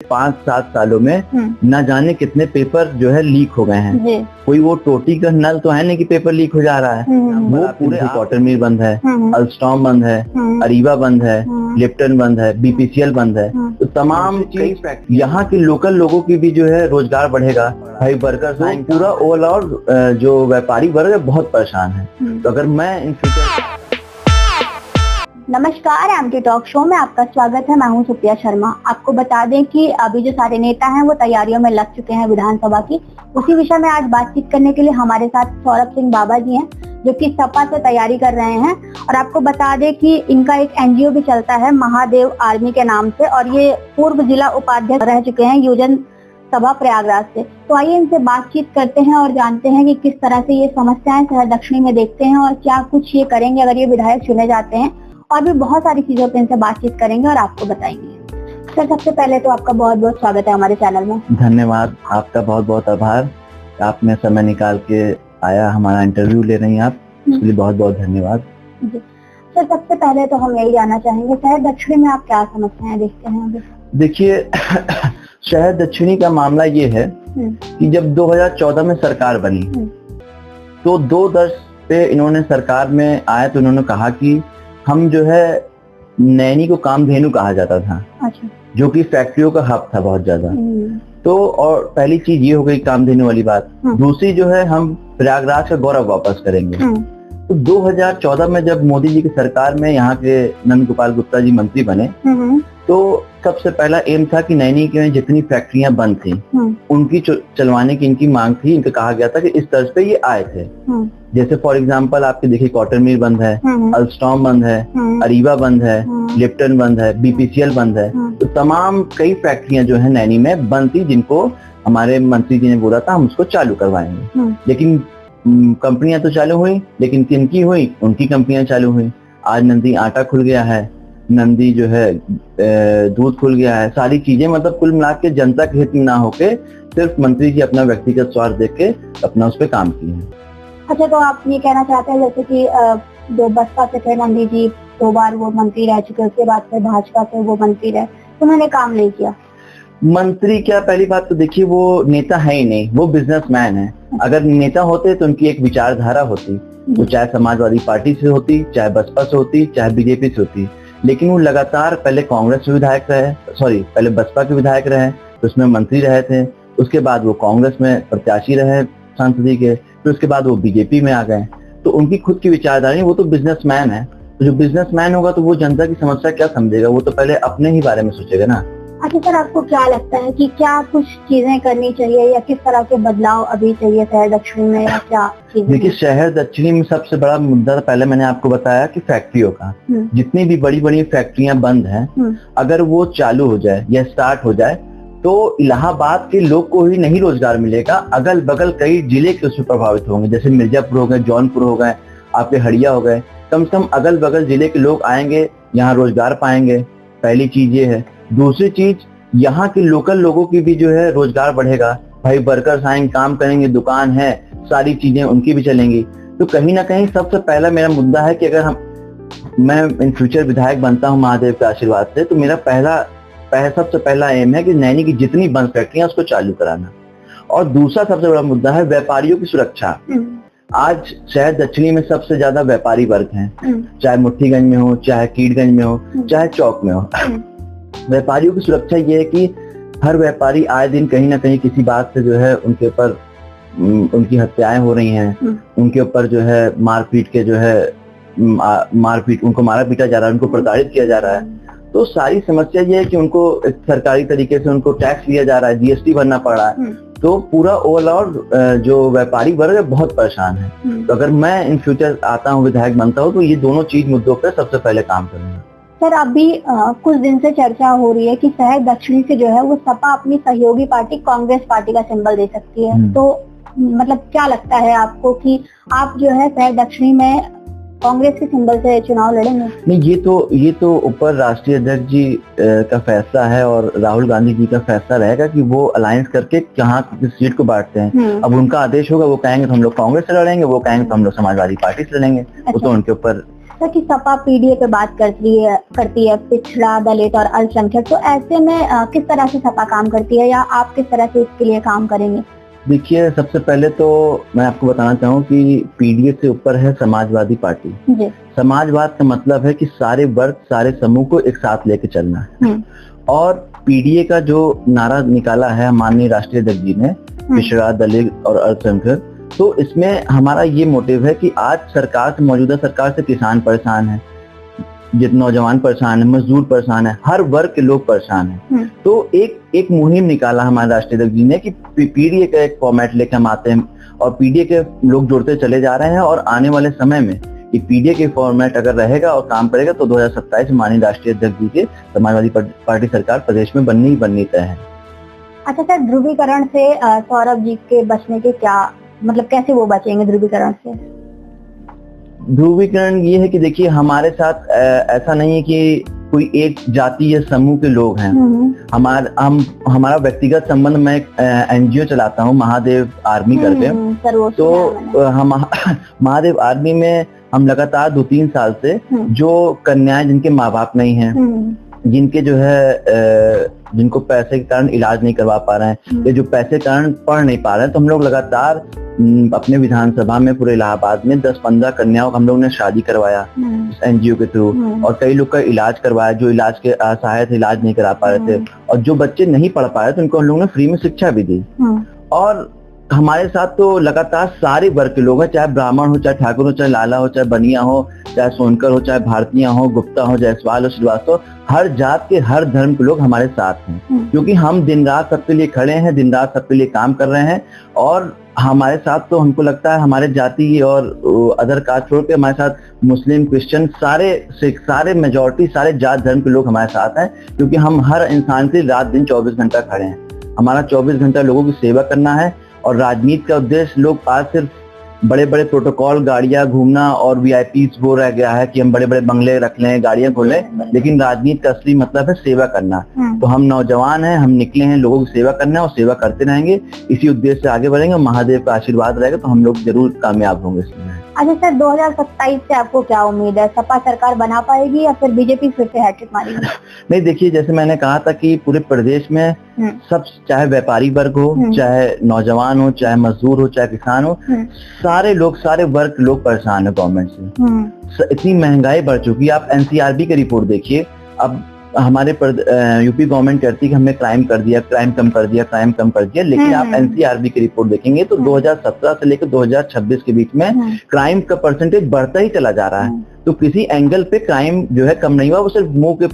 5-7 सालों में न जाने कितने पेपर जो है लीक हो गए हैं। कोई वो टोटी का नल तो है नहीं कि पेपर लीक हो जा रहा है। वो पूरे कॉटन मिल बंद है, अल्स्टॉम बंद है, अरीवा बंद है, लिप्टन बंद है, बीपीसीएल बंद है। तो तमाम चीज यहाँ के लोकल लोगों की भी जो है रोजगार बढ़ेगा। भाई वर्कर्स पूरा ओवरऑल जो व्यापारी वर्ग है बहुत परेशान है। तो अगर मैं इन फ्यूचर नमस्कार, एमटी टॉक शो में आपका स्वागत है। मैं हूं सुप्रिया शर्मा। आपको बता दें कि अभी जो सारे नेता हैं वो तैयारियों में लग चुके हैं विधानसभा की। उसी विषय में आज बातचीत करने के लिए हमारे साथ सौरभ सिंह बाबा जी हैं, जो कि सपा से तैयारी कर रहे हैं। और आपको बता दें कि इनका एक एनजीओ भी चलता है महादेव आर्मी के नाम से, और ये पूर्व जिला उपाध्यक्ष रह चुके हैं युवजन सभा प्रयागराज से। तो आइए इनसे बातचीत करते हैं और जानते हैं कि किस तरह से ये समस्याएं शहर दक्षिणी में देखते हैं और क्या कुछ ये करेंगे अगर ये विधायक चुने जाते हैं। और भी बहुत सारी चीजों पे इनसे बातचीत करेंगे और आपको बताएंगे। सर, सबसे पहले तो आपका बहुत बहुत स्वागत है हमारे चैनल में। धन्यवाद, आपका बहुत बहुत आभार। आपने समय निकाल के आया, हमारा इंटरव्यू ले रही हैं आप, इसके लिए बहुत बहुत धन्यवाद। सर, सबसे पहले तो हम यही जानना चाहेंगे, शहर दक्षिणी में आप क्या समस्याएं देखते हैं अभी? देखिए शहर दक्षिणी का मामला ये है कि जब 2014 में सरकार बनी तो 2 वर्ष पे इन्होंने सरकार में आए तो इन्होंने कहा कि हम जो है नैनी को कामधेनु कहा जाता था। अच्छा। जो कि फैक्ट्रियों का हब था बहुत ज्यादा। तो और पहली चीज ये हो गई कामधेनु वाली बात। दूसरी जो है हम प्रयागराज का गौरव वापस करेंगे। तो 2014 में जब मोदी जी की सरकार में यहाँ के नंद गोपाल गुप्ता जी मंत्री बने तो सबसे पहला एम था कि नैनी के जितनी फैक्ट्रियां बंद थी उनकी चलवाने की इनकी मांग थी। इनका कहा गया था कि इस तर्ज पे ये आए थे। जैसे फॉर एग्जांपल आपके देखिए कॉटन मिल बंद है, अल्स्टॉम बंद है, अरीवा बंद है, लिप्टन बंद है, बीपीसीएल बंद है। तो तमाम कई फैक्ट्रियां जो है नैनी में बंद थी, जिनको हमारे मंत्री जी ने बोला था हम उसको चालू करवाएंगे। लेकिन कंपनियां तो चालू हुई, लेकिन किनकी हुई? उनकी कंपनियां चालू हुई। आज नंदी आटा खुल गया है, नंदी जो है दूध खुल गया है, सारी चीजें मतलब कुल मिला के जनता के हित में ना होके सिर्फ मंत्री जी अपना व्यक्तिगत स्वार्थ देख के अपना उस पर काम किए हैं। अच्छा, तो आप ये कहना चाहते हैं जैसे कि जो बसपा से थे नंदी जी 2 बार वो मंत्री रह चुके, उसके बाद से भाजपा से वो मंत्री रहे, उन्होंने काम नहीं किया। मंत्री क्या, पहली बात तो देखिए वो नेता है ही नहीं, वो बिजनेसमैन है। अगर नेता होते तो उनकी एक विचारधारा होती, वो चाहे समाजवादी पार्टी से होती, चाहे बसपा से होती, चाहे बीजेपी से होती। लेकिन वो लगातार पहले कांग्रेस के विधायक रहे, पहले बसपा के विधायक रहे, उसमें मंत्री रहे थे। उसके बाद वो कांग्रेस में प्रत्याशी रहे सांसदी के, फिर उसके बाद वो बीजेपी में आ गए। तो उनकी खुद की विचारधारा नहीं, वो तो बिजनेसमैन है। तो जो बिजनेसमैन होगा तो वो जनता की समस्या क्या समझेगा, वो तो पहले अपने ही बारे में सोचेगा ना। अच्छा सर, आपको क्या लगता है कि क्या कुछ चीजें करनी चाहिए या किस तरह के बदलाव अभी चाहिए शहर दक्षिणी में, या क्या चीजें? देखिए शहर दक्षिणी में सबसे बड़ा मुद्दा पहले मैंने आपको बताया कि फैक्ट्रियों का, जितनी भी बड़ी बड़ी फैक्ट्रियां बंद हैं, अगर वो चालू हो जाए या स्टार्ट हो जाए तो इलाहाबाद के लोग को ही नहीं रोजगार मिलेगा, अगल बगल कई जिले के उससे प्रभावित होंगे। जैसे मिर्जापुर हो गए, जौनपुर हो गए, आपके हड़िया हो गए, कम से कम अगल बगल जिले के लोग आएंगे, यहाँ रोजगार पाएंगे। पहली चीज ये है। दूसरी चीज, यहाँ के लोकल लोगों की भी जो है रोजगार बढ़ेगा। भाई वर्कर्स आएंगे, काम करेंगे, दुकान है, सारी चीजें उनकी भी चलेंगी। तो कहीं ना कहीं सबसे पहला मेरा मुद्दा है कि अगर मैं इन फ्यूचर विधायक बनता हूँ महादेव के आशीर्वाद से, तो मेरा सबसे पहला एम है कि नैनी की जितनी बंद फैक्ट्रियां उसको चालू कराना। और दूसरा सबसे बड़ा मुद्दा है व्यापारियों की सुरक्षा। आज शहर दक्षिणी में सबसे ज्यादा व्यापारी वर्ग हैं, चाहे मुट्ठीगंज में हो, चाहे कीटगंज में हो, चाहे चौक में हो। व्यापारियों की सुरक्षा ये है कि हर व्यापारी आए दिन कहीं ना कहीं किसी बात से जो है उनके ऊपर उनकी हत्याएं हो रही हैं, उनके ऊपर जो है मारपीट के जो है उनको मारा पीटा जा रहा है, उनको प्रताड़ित किया जा रहा है। तो सारी समस्या ये है कि उनको सरकारी तरीके से उनको टैक्स लिया जा रहा है, जीएसटी भरना पड़ रहा है। तो पूरा ओवरऑल जो व्यापारी वर्ग है बहुत परेशान है। तो अगर मैं इन फ्यूचर आता हूँ, विधायक बनता हूँ, तो ये दोनों चीज मुद्दों पर सबसे पहले काम करूंगा। सर, अभी कुछ दिन से चर्चा हो रही है कि शहर दक्षिणी से जो है वो सपा अपनी सहयोगी पार्टी कांग्रेस पार्टी का सिंबल दे सकती है। तो मतलब क्या लगता है आपको कि आप जो है शहर दक्षिणी में कांग्रेस के सिंबल से चुनाव लड़ेंगे? नहीं, ये तो ऊपर राष्ट्रीय अध्यक्ष जी का फैसला है और राहुल गांधी जी का फैसला रहेगा कि वो अलायंस करके कहाँ किस सीट को बांटते हैं। अब उनका आदेश होगा, वो कहेंगे तो हम लोग कांग्रेस से लड़ेंगे, वो कहेंगे तो हम लोग समाजवादी पार्टी से लड़ेंगे। वो तो उनके ऊपर कि सपा पीडीए पे बात करती है पिछड़ा, दलित और अल्पसंख्यक, तो ऐसे में किस तरह से सपा काम करती है या आप किस तरह से इसके लिए काम करेंगे? देखिए, सबसे पहले तो मैं आपको बताना चाहूँ कि पीडीए से ऊपर है समाजवादी पार्टी। जी। समाजवाद का मतलब है कि सारे वर्ग, सारे समूह को एक साथ लेके चलना है। और पीडीए का जो नारा निकाला है माननीय राष्ट्रीय अध्यक्ष जी ने, पिछड़ा, दलित और अल्पसंख्यक, तो इसमें हमारा ये मोटिव है कि आज सरकार से, मौजूदा सरकार से किसान परेशान है, जितने नौजवान परेशान है, मजदूर परेशान है, हर वर्ग के लोग परेशान हैं। तो एक मुहिम निकाला हमारे राष्ट्रीय अध्यक्ष जी ने कि पीडीए का एक फॉर्मेट लेकर हम आते हैं और पीडीए के लोग जुड़ते चले जा रहे हैं, और आने वाले समय में ये पीडीए के फॉर्मेट अगर रहेगा और काम करेगा तो 2027 में माननीय राष्ट्रीय अध्यक्ष जी के समाजवादी पार्टी सरकार प्रदेश में बननी तय है। अच्छा सर, ध्रुवीकरण से सौरभ जी के बचने के क्या मतलब, कैसे वो बचेंगे ध्रुवीकरण से? ध्रुवीकरण ये है कि देखिए, हमारे साथ ऐसा नहीं है कि कोई एक जाति या समूह के लोग हैं। हमारा व्यक्तिगत संबंध, मैं एक एनजीओ चलाता हूँ महादेव आर्मी करके। तो हम महादेव आर्मी में हम लगातार 2-3 साल से जो कन्याएं जिनके माँ बाप नहीं हैं, जिनके जो है जिनको पैसे के कारण इलाज नहीं करवा पा रहे हैं या जो पैसे के कारण पढ़ नहीं पा रहे हैं, तो हम लोग लगातार अपने विधानसभा में पूरे इलाहाबाद में 10-15 कन्याओं का हम लोग ने शादी करवाया एनजीओ के थ्रू, और कई लोग का इलाज करवाया जो इलाज के असहाय थे, इलाज नहीं करा पा रहे थे, और जो बच्चे नहीं पढ़ पा रहे थे उनको हम लोग ने फ्री में शिक्षा भी दी। और हमारे साथ तो लगातार सारे वर्ग के लोग हैं, चाहे ब्राह्मण हो, चाहे ठाकुर हो, चाहे लाला हो, चाहे बनिया हो, चाहे सोनकर हो, चाहे भारतीय हो, गुप्ता हो, जायसवाल हो, श्रीवास्तव, हर जात के, हर धर्म के लोग हमारे साथ हैं, क्योंकि हम दिन रात सबके लिए खड़े हैं, दिन रात सबके लिए काम कर रहे हैं। और हमारे साथ तो हमको लगता है हमारे जाति और अदर कास्ट छोड़ के हमारे साथ मुस्लिम, क्रिश्चियन, सारे सिख, सारे मेजोरिटी, सारे जात धर्म के लोग हमारे साथ हैं, क्योंकि हम हर इंसान के रात दिन 24 घंटा खड़े हैं। हमारा 24 घंटा लोगों की सेवा करना है। और राजनीति का उद्देश्य, लोग आज सिर्फ बड़े बड़े प्रोटोकॉल, गाड़ियां घूमना और वीआईपी वो रह गया है कि हम बड़े बड़े बंगले रख लें, गाड़ियां खोलें, लेकिन राजनीति का असली मतलब है सेवा करना। तो हम नौजवान हैं, हम निकले हैं लोगों की सेवा करना और सेवा करते रहेंगे, इसी उद्देश्य से आगे बढ़ेंगे। महादेव का आशीर्वाद रहेगा तो हम लोग जरूर कामयाब होंगे इसमें। अच्छा सर, 2027 से आपको क्या उम्मीद है? सपा सरकार बना पाएगी या फिर बीजेपी फिर से हैट्रिक मारेगी? नहीं, देखिए, जैसे मैंने कहा था कि पूरे प्रदेश में सब, चाहे व्यापारी वर्ग हो, चाहे नौजवान हो, चाहे मजदूर हो, चाहे किसान हो, सारे लोग, सारे वर्ग लोग परेशान है गवर्नमेंट से। इतनी महंगाई बढ़ चुकी है। आप एनसीआरबी की रिपोर्ट देखिए। अब हमारे यूपी गवर्नमेंट कहती है कि हमने क्राइम कर दिया, क्राइम कम कर दिया, क्राइम कम कर दिया, लेकिन आप एनसीआरबी की रिपोर्ट देखेंगे तो 2017 से लेकर 2026 के बीच में क्राइम का परसेंटेज बढ़ता ही चला जा रहा है। तो किसी एंगल पे क्राइम जो है कम नहीं हुआ, वो सिर्फ मुंह के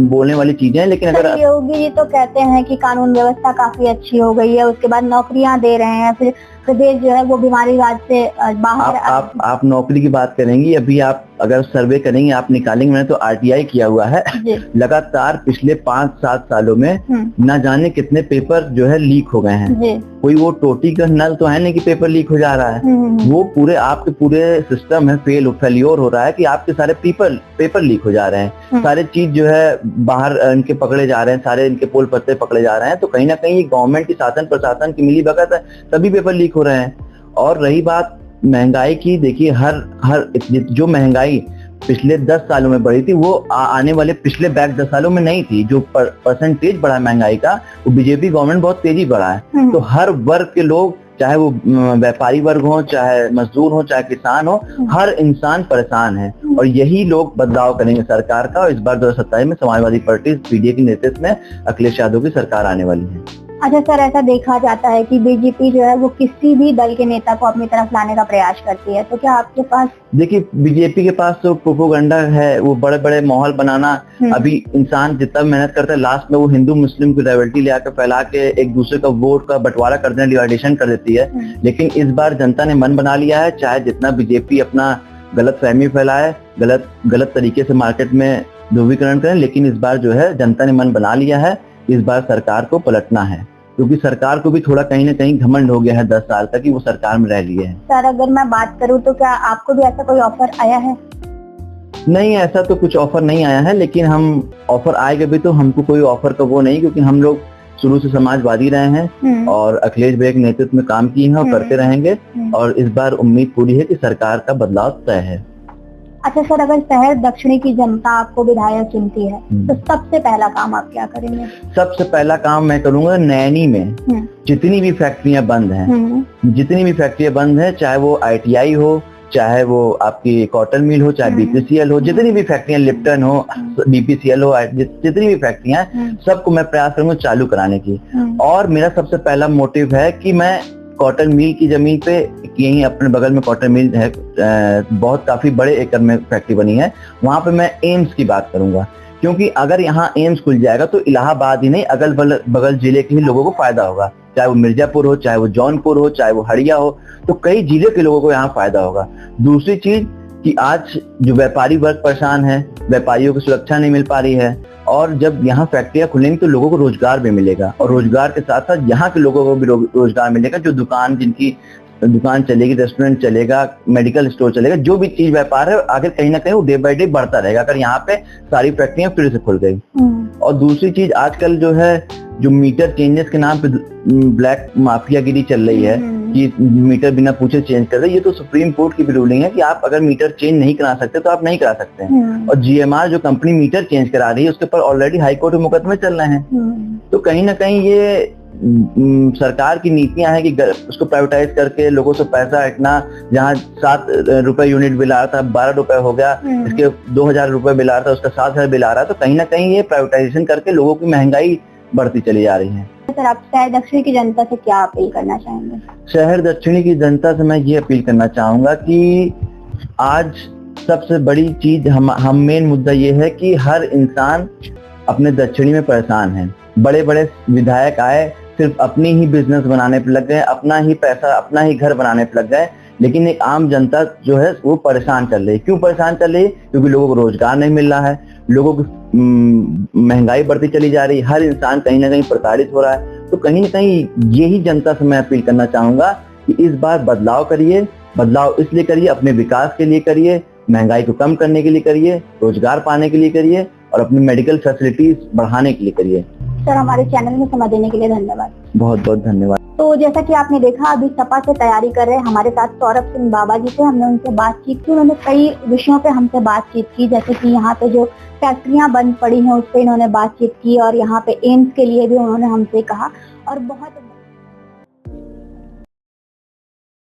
बोलने वाली चीजें हैं। लेकिन अगर योगी जी तो कहते हैं कि कानून व्यवस्था काफी अच्छी हो गई है, उसके बाद नौकरियां दे रहे हैं, फिर प्रदेश जो है वो बीमारी राज से बाहर। आप नौकरी की बात करेंगी, अभी आप अगर सर्वे करेंगे, आप निकालेंगे, मैंने तो आरटीआई किया हुआ है, लगातार पिछले 5-7 सालों में न जाने कितने पेपर जो है लीक हो गए हैं। कोई वो टोटी का नल तो है नहीं कि पेपर लीक हो जा रहा है, वो पूरे आपके पूरे सिस्टम है फेल्योर हो रहा है कि आपके सारे पेपर लीक हो जा रहे हैं, सारे चीज जो है बाहर इनके पकड़े जा रहे हैं, सारे इनके पोल पत्ते पकड़े जा रहे हैं। तो कहीं ना कहीं गवर्नमेंट की शासन प्रशासन की मिली भगत है, तभी पेपर लीक हो रहे हैं। और रही बात महंगाई की, देखिए हर जो महंगाई पिछले 10 सालों में बढ़ी थी, वो आने वाले पिछले बैक 10 सालों में नहीं थी। जो परसेंटेज बढ़ा महंगाई का, वो बीजेपी गवर्नमेंट बहुत तेजी बढ़ा है। तो हर वर्ग के लोग, चाहे वो व्यापारी वर्ग हो, चाहे मजदूर हो, चाहे किसान हो, हर इंसान परेशान है। और यही लोग बदलाव करेंगे सरकार का। और इस बार 2027 में समाजवादी पार्टी पीडीए के नेतृत्व में अखिलेश यादव की सरकार आने वाली है। अच्छा सर, ऐसा देखा जाता है कि बीजेपी जो है वो किसी भी दल के नेता को अपनी तरफ लाने का प्रयास करती है, तो क्या आपके पास? देखिए, बीजेपी के पास तो प्रोपोगंडा है, वो बड़े बड़े माहौल बनाना। अभी इंसान जितना मेहनत करता है, लास्ट में वो हिंदू मुस्लिम की राइवल्टी ले आकर फैला के एक दूसरे का वोट का बंटवारा कर देना, डिवाइडेशन कर देती है। लेकिन इस बार जनता ने मन बना लिया है, चाहे जितना बीजेपी अपना गलत फहमी फैलाए, गलत तरीके से मार्केट में ध्रुवीकरण करें, लेकिन इस बार जो है जनता ने मन बना लिया है, इस बार सरकार को पलटना है। क्योंकि सरकार को भी थोड़ा कहीं ना कहीं घमंड हो गया है 10 साल तक कि वो सरकार में रह लिए है। सर, अगर मैं बात करूं तो क्या आपको भी ऐसा कोई ऑफर आया है? नहीं, ऐसा तो कुछ ऑफर नहीं आया है, लेकिन हम ऑफर आएगा भी तो हमको कोई ऑफर का वो नहीं, क्योंकि हम लोग शुरू से समाजवादी रहे हैं और अखिलेश भाई के नेतृत्व में काम किए हैं और करते रहेंगे। और इस बार उम्मीद पूरी है कि सरकार का बदलाव तय है। अच्छा सर, अगर शहर दक्षिणी की जनता आपको विधायक चुनती है तो सबसे पहला काम आप क्या करेंगे? सबसे पहला काम मैं करूंगा नैनी में जितनी भी फैक्ट्रियां बंद हैं, जितनी भी फैक्ट्रियां बंद हैं, चाहे वो ITI हो, चाहे वो आपकी कॉटन मिल हो, चाहे BPCL हो, जितनी भी फैक्ट्रियां, लिप्टन हो, BPCL हो, जितनी भी फैक्ट्रियां, सबको मैं प्रयास करूंगा चालू कराने की। और मेरा सबसे पहला मोटिव है कि मैं कॉटन मिल की जमीन पे, यहीं अपने बगल में कॉटन मिल है, बहुत काफी बड़े एकड़ में फैक्ट्री बनी है, वहां पे मैं एम्स की बात करूंगा। क्योंकि अगर यहाँ एम्स खुल जाएगा तो इलाहाबाद ही नहीं, अगल बगल जिले के ही लोगों को फायदा होगा, चाहे वो मिर्जापुर हो, चाहे वो जौनपुर हो, चाहे वो हड़िया हो, तो कई जिले के लोगों को यहाँ फायदा होगा। दूसरी चीज कि आज जो व्यापारी वर्ग परेशान है, व्यापारियों को सुरक्षा नहीं मिल पा रही है, और जब यहाँ फैक्ट्रियां खुलेंगी तो लोगों को रोजगार भी मिलेगा, और रोजगार के साथ साथ यहाँ के लोगों को भी रोजगार मिलेगा। जो जिनकी दुकान चलेगी, रेस्टोरेंट चलेगा, मेडिकल स्टोर चलेगा, जो भी चीज व्यापार है आगे कहीं ना कहीं वो डे बाय डे बढ़ता रहेगा अगर यहाँ पे सारी फैक्ट्रियां फिर से खुल गई। और दूसरी चीज, आजकल जो है जो मीटर चेंजेस के नाम पे ब्लैक माफियागिरी चल रही है कि मीटर बिना पूछे चेंज कर रहे, ये तो सुप्रीम कोर्ट की भी रूलिंग है कि आप अगर मीटर चेंज नहीं करा सकते तो आप नहीं करा सकते हैं। और GMR जो कंपनी मीटर चेंज करा रही है उसके ऊपर ऑलरेडी हाई कोर्ट में मुकदमे चल रहे हैं। तो कहीं ना कहीं ये सरकार की नीतियां हैं कि उसको प्राइवेटाइज करके लोगों से पैसा हटना, जहाँ 7 रुपए यूनिट बिल आ रहा था 12 रुपए हो गया, इसके 2000 रुपए बिल आ रहा था उसका 7000 बिल आ रहा है। तो कहीं ना कहीं ये प्राइवेटाइजेशन करके लोगों की महंगाई बढ़ती चली जा रही है। सर, आप शहर दक्षिणी की जनता से क्या अपील करना चाहेंगे? शहर दक्षिणी की जनता से मैं ये अपील करना चाहूंगा कि आज सबसे बड़ी चीज हम मेन मुद्दा ये है कि हर इंसान अपने दक्षिणी में परेशान है। बड़े बड़े विधायक आए, सिर्फ अपनी ही बिजनेस बनाने पे लग गए, अपना ही पैसा, अपना ही घर बनाने पे लग गए, लेकिन एक आम जनता जो है वो परेशान चल रही है। क्यों परेशान चल रही है? क्योंकि लोगों को रोजगार नहीं मिल रहा है, लोगों की महंगाई बढ़ती चली जा रही है, हर इंसान कहीं ना कहीं प्रताड़ित हो रहा है। तो कहीं ना कहीं यही जनता से मैं अपील करना चाहूंगा कि इस बार बदलाव करिए। बदलाव इसलिए करिए, अपने विकास के लिए करिए, महंगाई को कम करने के लिए करिए, रोजगार पाने के लिए करिए, और अपनी मेडिकल फैसिलिटीज बढ़ाने के लिए करिए। सर, हमारे चैनल में समय देने के लिए धन्यवाद। बहुत बहुत धन्यवाद। तो जैसा कि आपने देखा, अभी सपा से तैयारी कर रहे हैं हमारे साथ सौरभ सिंह बाबा जी से हमने उनसे बातचीत की। उन्होंने कई विषयों पे हमसे बातचीत की, जैसे कि यहाँ पे जो फैक्ट्रियां बंद पड़ी हैं उस पर इन्होंने बातचीत की, और यहाँ पे एम्स के लिए भी उन्होंने हमसे कहा, और बहुत